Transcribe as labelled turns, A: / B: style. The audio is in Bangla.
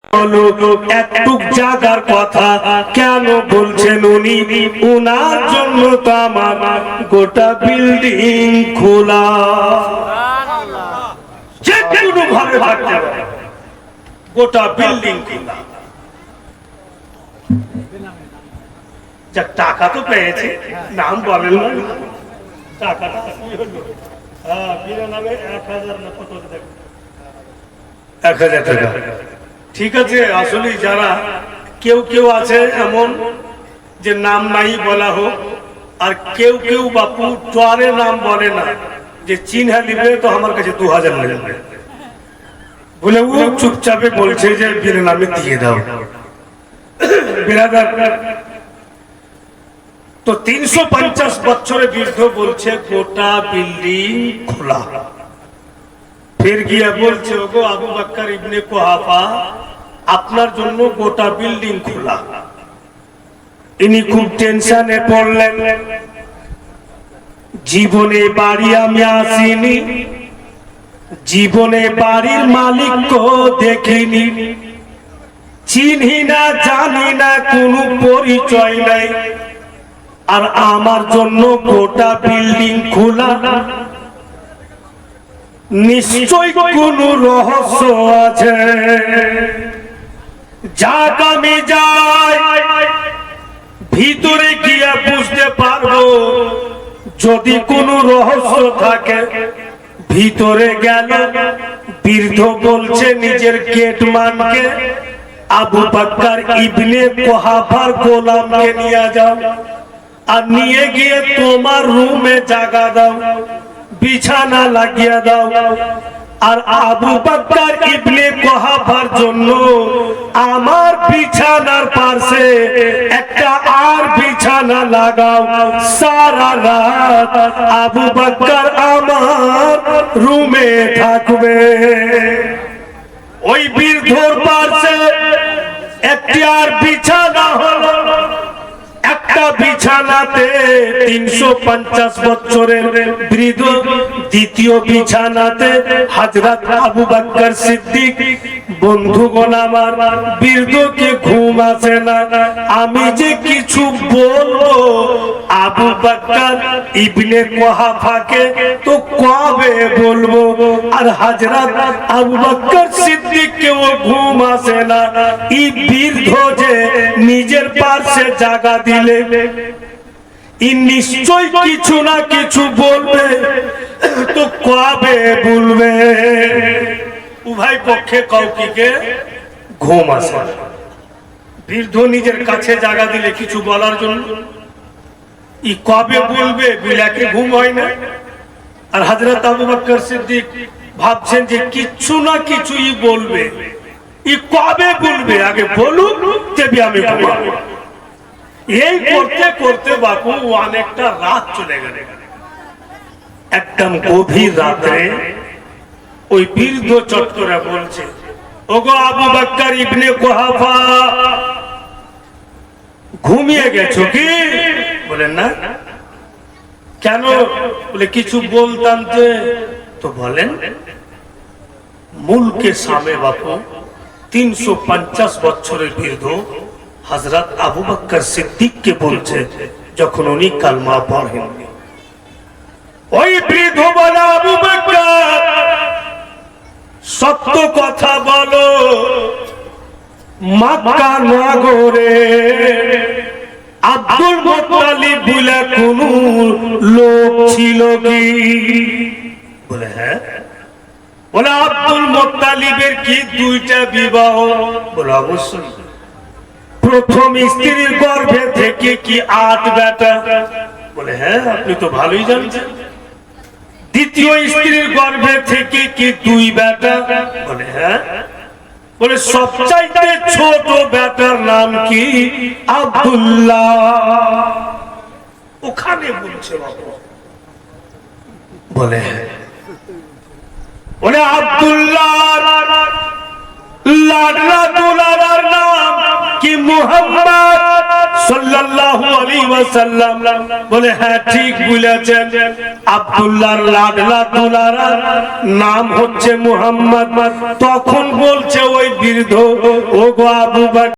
A: একটু জাগার কথা কেন বলছেন উনি? উনার জন্য তো আমার গোটা বিল্ডিং খোলা, যে কোনো ভাবে থাকতে পারে, গোটা বিল্ডিং খোলা। টাকা তো পেয়েছে, নাম বলেন না, টাকাটা কি হলো? বিনা নামে 1000 না কত, 1000 টাকা। ঠিক আছে, আসলে যারা কেউ কেউ আছে এমন যে নাম নাই বলা হোক, আর কেউ কেউ বাপু চরে নাম বলে না, যে চিহ্ন নিবে তো আমার কাছে 2000 নেবে বলে ও চুপচাপে বলছে যে বিনা নামে দিয়ে দাও। বিরাদার তো 350 বছরের বৃদ্ধ বলছে গোটা বিল্ডিং খোলা। ফের গিয়া বলছে ওগো আবু বকর ইবনে কুহাফা, আপনার জন্য গোটা বিল্ডিং খোলা। ইনি খুব টেনশনে পড়লেন, জীবনে বাড়ি আমি আসিনি, জীবনে বাড়ির মালিককে দেখিনি, চিনি না জানি না, কোনো পরিচয় নাই, আর আমার জন্য গোটা বিল্ডিং খোলা। নিশ্চয় কোন রহস্য আছে, যাক আমি যাই, ভিতরে গিয়ে বুঝতে পারবো। যদি কোনো রহস্য থাকে, ভিতরে গেল বৃদ্ধ বলছে নিজের গেটম্যানকে, আবু বকর ইবনে কুহাফার গোলামকে নিয়ে যাও, আর নিয়ে গিয়ে তোমার রুমে জায়গা দাও, বিছানা লাগিয়ে দাও, আর আবু বকর ইবনে কুহাফার জন্য আমার বিছানার পাশে একটা আর বিছানা লাগাও। সারা রাত আবু বকর আমার রুমে থাকবে। ওই বৃদ্ধর পাশে একটি আর বিছানা হলো, একটা বিছানাতে 350 বছরের বৃদ্ধ, দ্বিতীয় বিছানাতে হযরত আবু বকর সিদ্দিক। বন্ধুগণ আমার, বৃদ্ধকে ঘুম আসে না, আমি যে কিছু বলবো আবু বকর ইবনে কুহাফাকে তো কবে বলবো, আর হযরত আবু বকর সিদ্দিককেও ঘুম আসে না। এই বৃদ্ধ যে নিজের পাশে জায়গা দিলে, নিশ্চয় কিছু না কিছু বলবে, তো কবে বলবে? উভয় পক্ষে কাউকে ঘুম আসে। বৃদ্ধ নিজের কাছে জায়গা দিলে কিছু বলার জন্য, ই কবে বলবে বিলাকে ঘুম হয় না। আর হযরত আবু বকর সিদ্দিক ভাবছেন যে কিছু না কিছুই বলবে, ই কবে বলবে, আগে বলুক তবে আমি ঘুমাবো। এই করতে করতে বাপু অনেকটা রাত চলে গেল। একদম গভীর রাতে ওই বৃদ্ধ চট করে বলছে, ওগো আবু বকর ইবনে কুহাফা, ঘুমিয়ে গেছো কি? বলেন না কেন? বলে কিছু বলতাম যে। তো বলেন। মুলকে সামে বাপু 350 বছরের বৃদ্ধ হযরত আবু বকর সিদ্দিককে বলছে, যখন উনি কালমা পড়েন, ওই বৃদ্ধ বলে, আবু বকর সত্য কথা বলো, মক্কা নগরে আব্দুল মুত্তালিব বলে কোন লোক ছিল কি? বলে হ্যাঁ। বলে আব্দুল মুত্তালিবের কি 2টা বিবাহ? বলে অবশ্যই। প্রথম স্ত্রীর গর্ভে থেকে কি 8 বেটা? বলে হ্যাঁ, আপনি তো ভালোই জানছেন। দ্বিতীয় স্ত্রীর গর্ভে থেকে কি 2 বেটা? বলে হ্যাঁ। বলে সবচাইতে ছোট বেটার নাম কি? আব্দুল্লাহ। ওখানে বলছে বাবা। বলে বলে আব্দুল্লাহ লাডলা দুলার নাম কি মুহাম্মদ সাল্লাল্লাহু আলাইহি ওয়াসাল্লাম বলে হ্যাঁ ঠিক বলেছেন, আব্দুল্লাহর লাডলা দুলারা নাম হচ্ছে মুহাম্মদ। তখন বলছে ওই বৃদ্ধ, ওগো আবু বকর